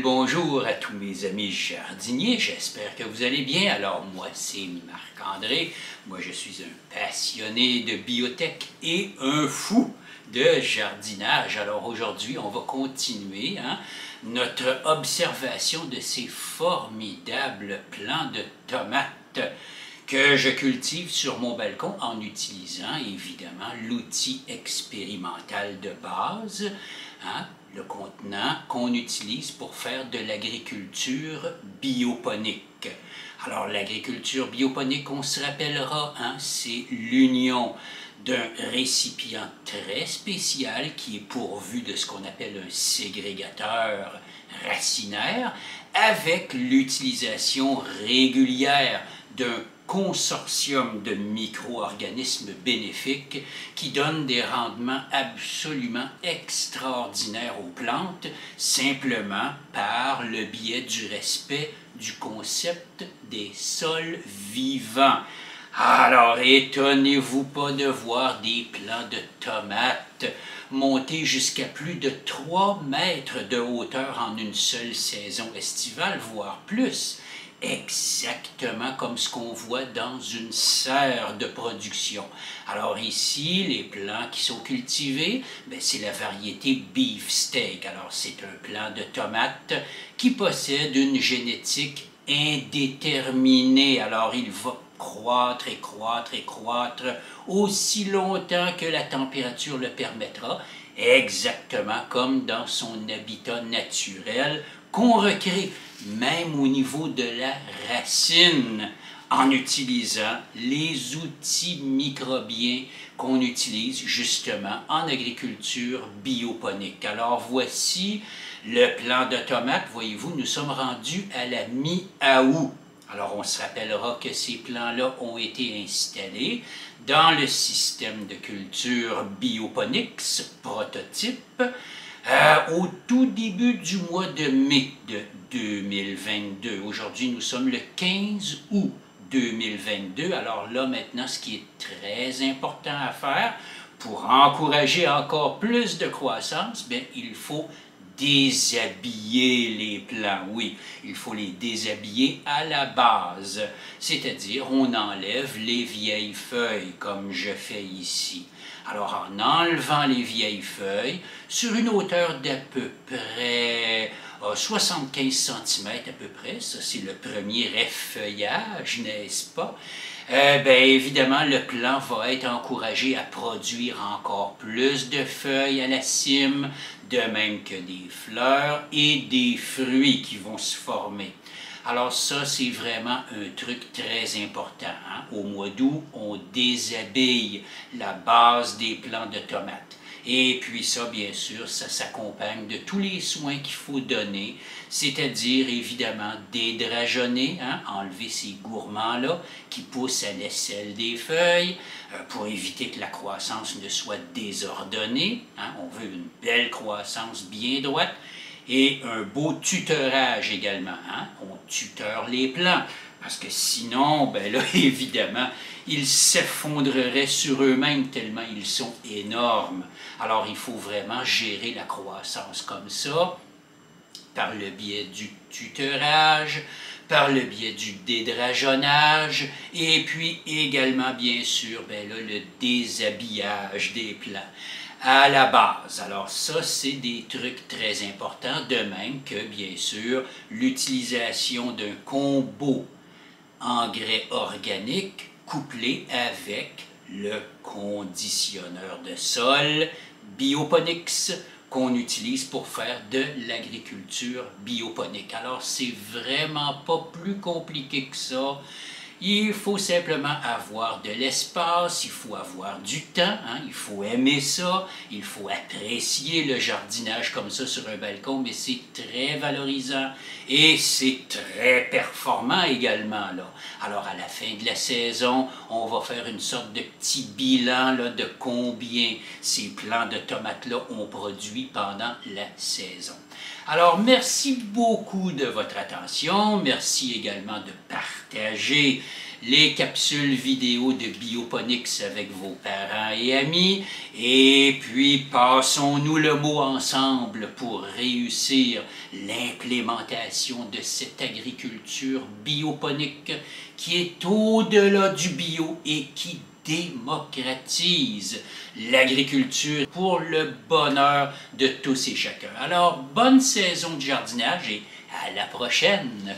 bonjour à tous mes amis jardiniers, j'espère que vous allez bien. Alors moi c'est Marc-André, moi je suis un passionné de biotech et un fou de jardinage. Alors aujourd'hui on va continuer notre observation de ces formidables plants de tomates que je cultive sur mon balcon en utilisant évidemment l'outil expérimental de base, le contenant qu'on utilise pour faire de l'agriculture bioponique. Alors l'agriculture bioponique, on se rappellera, c'est l'union d'un récipient très spécial qui est pourvu de ce qu'on appelle un ségrégateur racinaire avec l'utilisation régulière d'un consortium de micro-organismes bénéfiques qui donnent des rendements absolument extraordinaires aux plantes, simplement par le biais du respect du concept des sols vivants. Alors, étonnez-vous pas de voir des plants de tomates monter jusqu'à plus de 3 mètres de hauteur en une seule saison estivale, voire plus. Exactement comme ce qu'on voit dans une serre de production. Alors ici, les plants qui sont cultivés, c'est la variété beefsteak. Alors c'est un plant de tomate qui possède une génétique indéterminée. Alors il va croître et croître et croître aussi longtemps que la température le permettra, exactement comme dans son habitat naturel qu'on recrée même au niveau de la racine en utilisant les outils microbiens qu'on utilise justement en agriculture bioponique. Alors voici le plant de tomate. Voyez-vous, nous sommes rendus à la mi-août. Alors on se rappellera que ces plants-là ont été installés dans le système de culture bioponique prototype au tout début du mois de mai de 2022. Aujourd'hui, nous sommes le 15 août 2022. Alors là, maintenant, ce qui est très important à faire pour encourager encore plus de croissance, il faut déshabiller les plants. Oui, il faut les déshabiller à la base, c'est-à-dire on enlève les vieilles feuilles comme je fais ici. Alors en enlevant les vieilles feuilles, sur une hauteur d'à peu près 75 cm à peu près, ça c'est le premier effeuillage, n'est-ce pas? Évidemment, le plant va être encouragé à produire encore plus de feuilles à la cime, de même que des fleurs et des fruits qui vont se former. Alors ça, c'est vraiment un truc très important. Au mois d'août, on déshabille la base des plants de tomates. Et puis ça, bien sûr, ça s'accompagne de tous les soins qu'il faut donner, c'est-à-dire évidemment dédrageonner, enlever ces gourmands-là qui poussent à l'aisselle des feuilles pour éviter que la croissance ne soit désordonnée. On veut une belle croissance bien droite. Et un beau tutorage également. On tuteur les plants, parce que sinon, là, évidemment, ils s'effondreraient sur eux-mêmes tellement ils sont énormes. Alors, il faut vraiment gérer la croissance comme ça, par le biais du tutorage, par le biais du dédrageonnage, et puis également, bien sûr, le déshabillage des plants à la base. Alors ça, c'est des trucs très importants, de même que, bien sûr, l'utilisation d'un combo engrais organique couplé avec le conditionneur de sol Bioponics qu'on utilise pour faire de l'agriculture bioponique. Alors, c'est vraiment pas plus compliqué que ça. Il faut simplement avoir de l'espace, il faut avoir du temps, il faut aimer ça, il faut apprécier le jardinage comme ça sur un balcon, mais c'est très valorisant et c'est très performant également. Alors à la fin de la saison, on va faire une sorte de petit bilan de combien ces plants de tomates-là ont produit pendant la saison. Alors, merci beaucoup de votre attention. Merci également de partager les capsules vidéo de Bioponics avec vos parents et amis, et puis passons-nous le mot ensemble pour réussir l'implémentation de cette agriculture bioponique qui est au-delà du bio et qui démocratise l'agriculture pour le bonheur de tous et chacun. Alors, bonne saison de jardinage et à la prochaine!